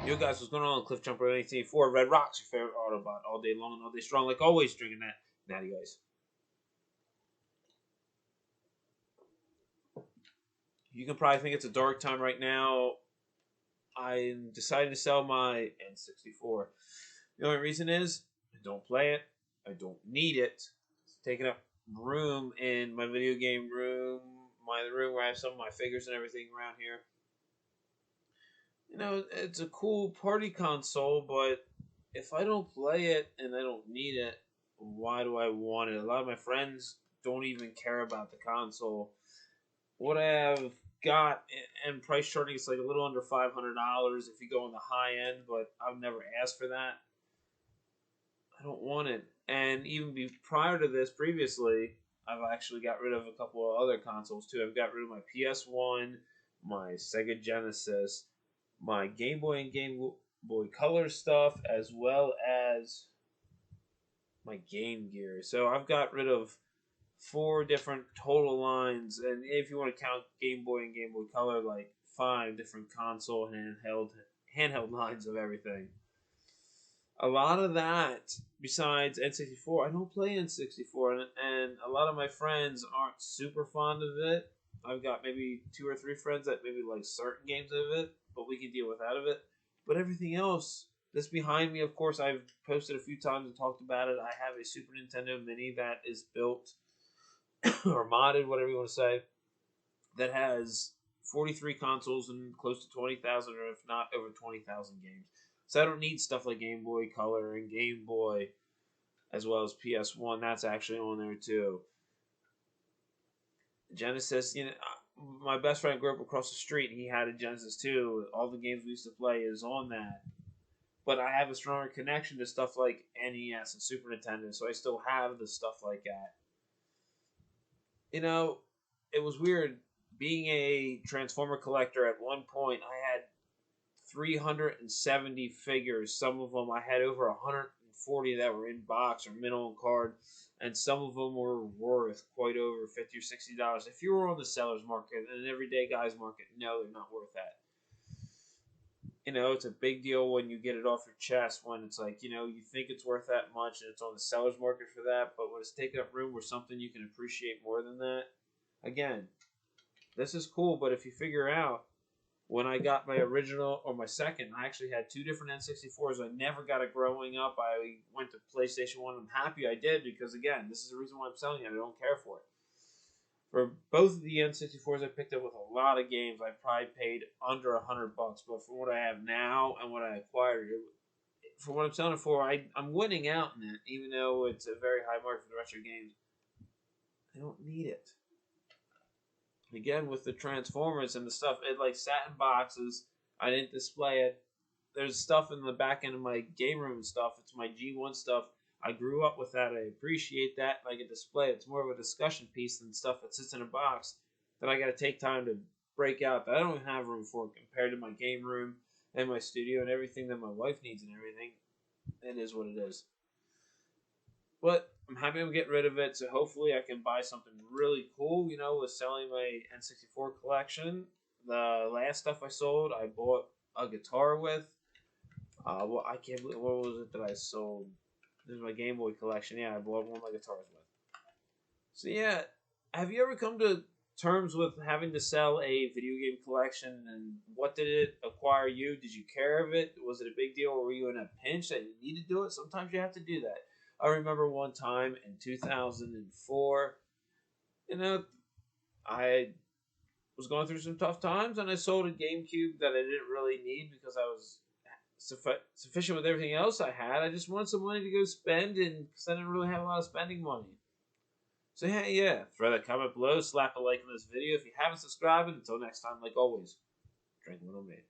Yo guys, what's going on? Cliff Jumper 1884, Red Rocks, your favorite Autobot, all day long and all day strong, like always, drinking that natty ice. You can probably think it's a dark time right now. I'm deciding to sell my N64. The only reason is I don't play it. I don't need it. It's taking up room in my video game room, my room where I have some of my figures and everything around here. It's a cool party console, but if I don't play it and I don't need it, why do I want it? A lot of my friends don't even care about the console. What I have got and price charting is like a little under $500 if you go on the high end, but I've never asked for that. I don't want it. And even prior to this, previously, I've actually got rid of a couple of other consoles too. I've got rid of my PS1, my Sega Genesis, my Game Boy and Game Boy Color stuff, as well as my Game Gear. So I've got rid of four different total lines, and if you want to count Game Boy and Game Boy Color, like five different console handheld lines of everything. A lot of that, besides N64, I don't play N64, and a lot of my friends aren't super fond of it. I've got maybe two or three friends that maybe like certain games of it, but we can deal without of it. But everything else that's behind me, of course, I've posted a few times and talked about it. I have a Super Nintendo Mini that is built or modded, whatever you want to say, that has 43 consoles and close to 20,000, or if not over 20,000 games. So I don't need stuff like Game Boy Color and Game Boy, as well as PS1. That's actually on there too. Genesis, my best friend grew up across the street. And he had a Genesis too. All the games we used to play is on that. But I have a stronger connection to stuff like NES and Super Nintendo, so I still have the stuff like that. It was weird being a Transformer collector. At one point, I had 370 figures. Some of them I had over 140 that were in box or mint on card, and some of them were worth quite over $50 or $60. If you were on the seller's market and an everyday guy's market, no, they're not worth that. It's a big deal when you get it off your chest, when it's like, you think it's worth that much and it's on the seller's market for that, but when it's taking up room with something you can appreciate more than that, again, this is cool. But if you figure out, when I got my original or my second, I actually had two different N64s. I never got it growing up. I went to PlayStation 1. I'm happy I did because, again, this is the reason why I'm selling it. I don't care for it. For both of the N64s, I picked up with a lot of games. I probably paid under $100, but for what I have now and what I acquired, for what I'm selling it for, I'm winning out in it, even though it's a very high market for the retro games. I don't need it. Again, with the Transformers and the stuff, it like sat in boxes. I didn't display it. There's stuff in the back end of my game room and stuff. It's my G1 stuff. I grew up with that. I appreciate that. I can display it. It's more of a discussion piece than stuff that sits in a box that I got to take time to break out that I don't have room for compared to my game room and my studio and everything that my wife needs and everything. It is what it is. But I'm happy I'm getting rid of it, so hopefully I can buy something really cool, with selling my N64 collection. The last stuff I sold, I bought a guitar with. Well, I can't believe, what was it that I sold? This is my Game Boy collection. Yeah, I bought one of my guitars with. So yeah, have you ever come to terms with having to sell a video game collection, and what did it acquire you? Did you care of it? Was it a big deal, or were you in a pinch that you need to do it? Sometimes you have to do that. I remember one time in 2004, I was going through some tough times, and I sold a GameCube that I didn't really need because I was sufficient with everything else I had. I just wanted some money to go spend, and because I didn't really have a lot of spending money. So yeah, throw that comment below, slap a like on this video if you haven't subscribed, and until next time, like always, drink a little bit.